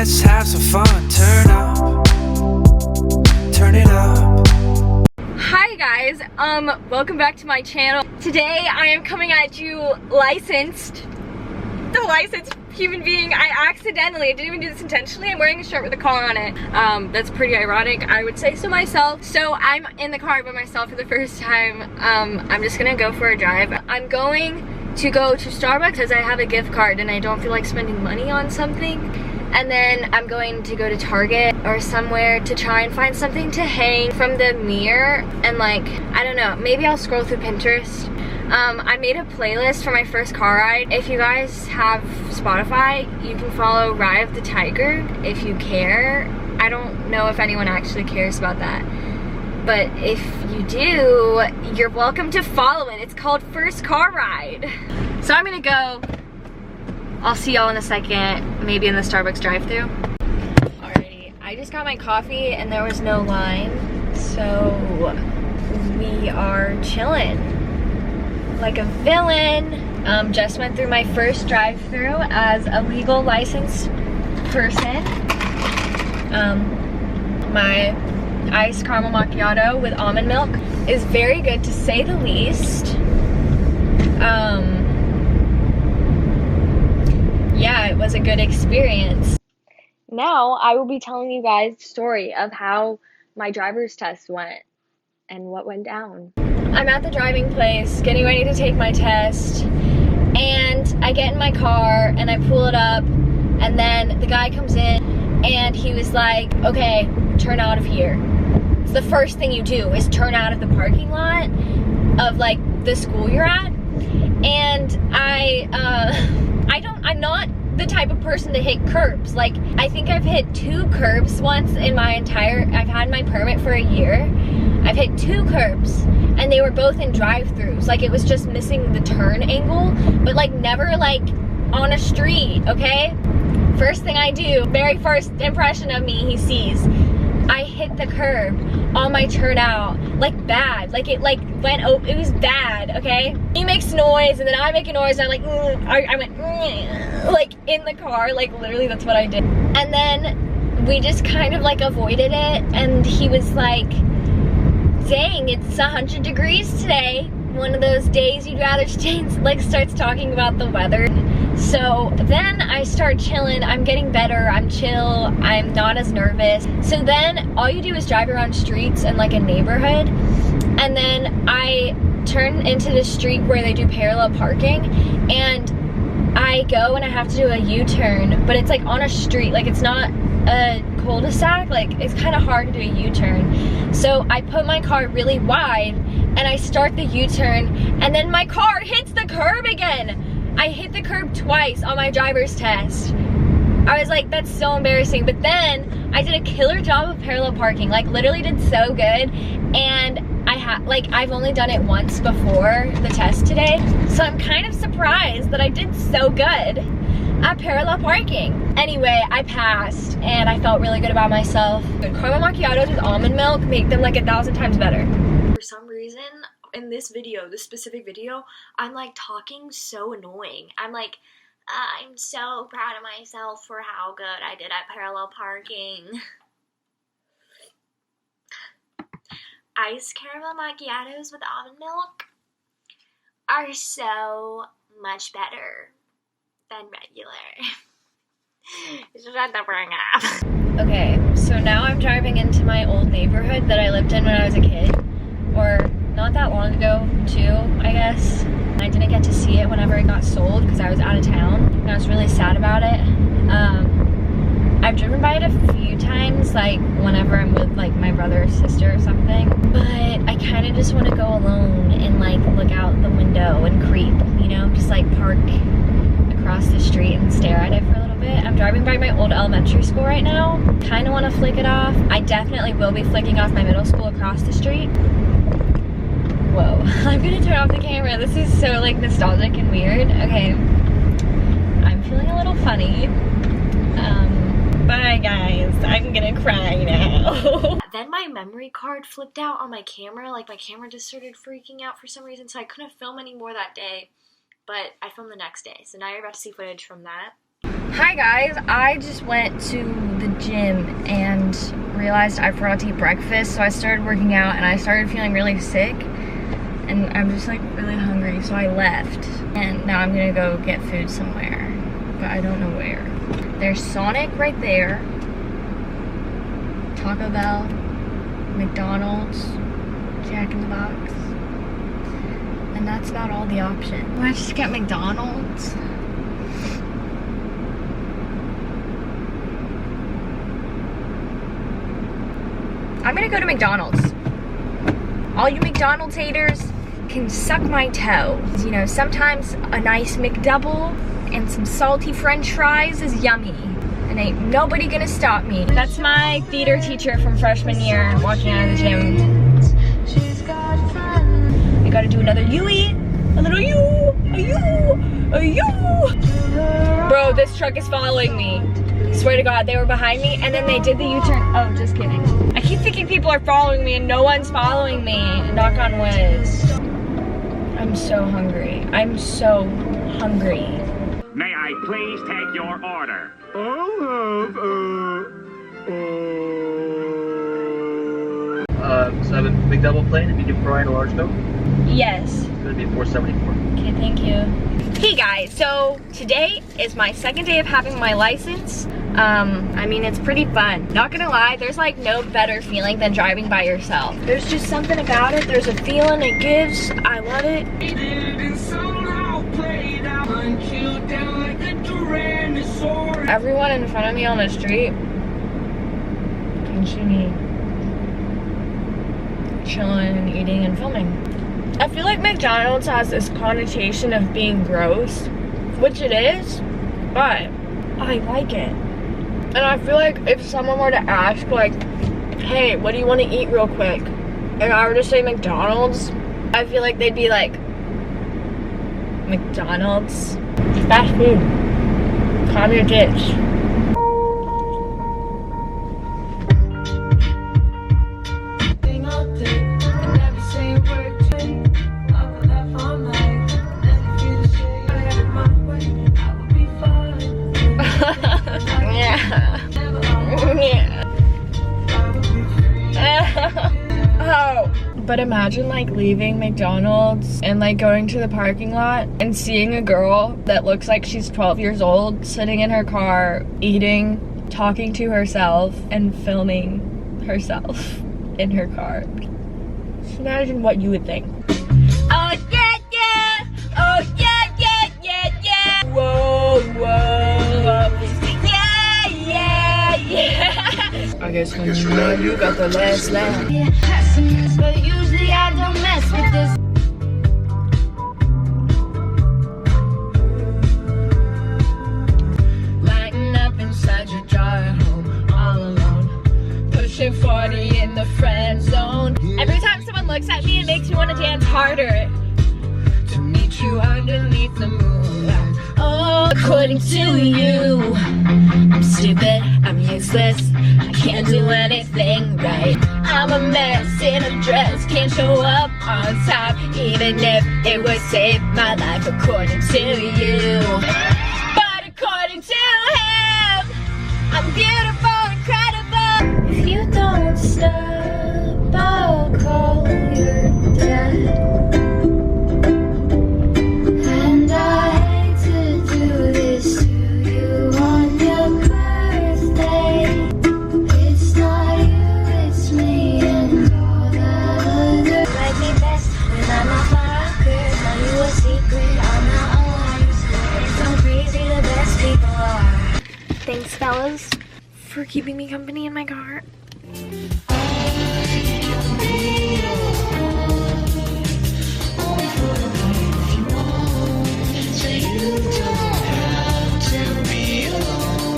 let's have some fun. Turn up, turn it up. Hi guys, welcome back to my channel. Today I am coming at you licensed. The licensed human being. I didn't even do this intentionally. I'm wearing a shirt with a collar on it. That's pretty ironic, I would say so myself. So I'm in the car by myself for the first time. I'm just gonna go for a drive. I'm going to go to Starbucks because I have a gift card and I don't feel like spending money on something. And then I'm going to go to Target or somewhere to try and find something to hang from the mirror. And like, I don't know, maybe I'll scroll through Pinterest. I made a playlist for my first car ride. If you guys have Spotify, you can follow Ride of the Tiger if you care. I don't know if anyone actually cares about that. But if you do, you're welcome to follow it. It's called First Car Ride. So I'm gonna go. I'll see y'all in a second, maybe in the Starbucks drive-thru. Alrighty, I just got my coffee and there was no line, so we are chilling like a villain. Just went through my first drive-thru as a legal licensed person. My iced caramel macchiato with almond milk is very good to say the least. Yeah, it was a good experience. Now I will be telling you guys the story of how my driver's test went and what went down. I'm at the driving place getting ready to take my test, and I get in my car and I pull it up, and then the guy comes in and he was like, okay, turn out of here. It's the first thing you do is turn out of the parking lot of like the school you're at. And I'm not the type of person to hit curbs. Like, I think I've hit 2 curbs once in my I've had my permit for a year. I've hit 2 curbs and they were both in drive-thrus. Like, it was just missing the turn angle, but like never like on a street, okay? First thing I do, very first impression of me he sees, I hit the curb on my turnout, like bad, like it like went, it was bad, okay? He makes noise and then I make a noise and I'm like, I went, like in the car, like literally that's what I did. And then we just kind of like avoided it, and he was like, dang, it's 100 degrees today. One of those days you'd rather change, like starts talking about the weather. So then I start chilling, I'm getting better, I'm chill, I'm not as nervous. So then all you do is drive around streets in like a neighborhood, and then I turn into the street where they do parallel parking, and I go and I have to do a U-turn, but it's like on a street, like it's not a cul-de-sac, like it's kind of hard to do a U-turn. So I put my car really wide and I start the U-turn, and then my car hits the curb again. I hit the curb twice on my driver's test. I was like, that's so embarrassing. But then I did a killer job of parallel parking, like literally did so good. And I've only done it once before the test today. So I'm kind of surprised that I did so good at parallel parking. Anyway, I passed and I felt really good about myself. Caramel macchiatos with almond milk make them like 1,000 times better. For some reason, in this video, this specific video, I'm like talking so annoying. I'm like, I'm so proud of myself for how good I did at parallel parking. Iced caramel macchiatos with almond milk are so much better than regular. Shut the fuck up. Okay, so now I'm driving into my old neighborhood that I lived in when I was a kid. Or not that long ago too, I guess. I didn't get to see it whenever it got sold because I was out of town, and I was really sad about it. I've driven by it a few times, like whenever I'm with like my brother or sister or something, but I kind of just want to go alone and like look out the window and creep, you know, just like park across the street and stare at it for a little bit. I'm driving by my old elementary school right now. Kind of want to flick it off. I definitely will be flicking off my middle school across the street. Whoa, I'm gonna turn off the camera. This is so like nostalgic and weird. Okay, I'm feeling a little funny. Bye guys, I'm gonna cry now. Then my memory card flipped out on my camera. Like my camera just started freaking out for some reason, so I couldn't film anymore that day. But I filmed the next day, so now you're about to see footage from that. Hi guys, I just went to the gym and realized I forgot to eat breakfast, so I started working out and I started feeling really sick and I'm just like really hungry, so I left. And now I'm gonna go get food somewhere, but I don't know where. There's Sonic right there, Taco Bell, McDonald's, Jack in the Box, and that's about all the options. I just get McDonald's. I'm gonna go to McDonald's. All you McDonald's haters can suck my toe. You know, sometimes a nice McDouble and some salty French fries is yummy. And ain't nobody gonna stop me. That's my theater teacher from freshman year walking out of the gym. I gotta do another Yui. A little a you. Bro, this truck is following me. Swear to God, they were behind me and then they did the U-turn. Oh, just kidding. I keep thinking people are following me and no one's following me. Knock on wood. I'm so hungry. I'm so hungry. May I please take your order? So I have a big double plate, a medium fry, and a large Coke. Yes. It's gonna be $4.74. Okay, thank you. Hey guys, so today is my second day of having my license. I mean, it's pretty fun. Not gonna lie, there's like no better feeling than driving by yourself. There's just something about it. There's a feeling it gives. I love it. Everyone in front of me on the street can see me chilling and eating and filming. I feel like McDonald's has this connotation of being gross, which it is, but I like it. And I feel like if someone were to ask, like, hey, what do you want to eat real quick? And I were to say McDonald's, I feel like they'd be like, McDonald's? Fast food. Calm your tits. But imagine like leaving McDonald's and like going to the parking lot and seeing a girl that looks like she's 12 years old sitting in her car, eating, talking to herself, and filming herself in her car. Just imagine what you would think. Oh yeah, yeah! Oh yeah, yeah, yeah, yeah! Whoa, whoa! Yeah, yeah, yeah! I guess when you know you got the last laugh. But usually I don't mess with this. Lighting up inside your jar at home, all alone. Pushing 40 in the friend zone. Every time someone looks at me, it makes me want to dance harder. To meet you underneath the moonlight. Oh, according to you, I'm stupid, I'm useless, I can't do anything right. I'm a mess in a dress, can't show up on time, even if it would save my life according to you. But according to him, I'm beautiful, incredible. If you don't stop, I'll call your dad. And I hate to do this to you on your birthday. It's not you, it's me and all the others. Like me best when I'm not locker. Tell you a secret, I'm not alone. It's so crazy, the best people are. Thanks, fellas, for keeping me company in my car.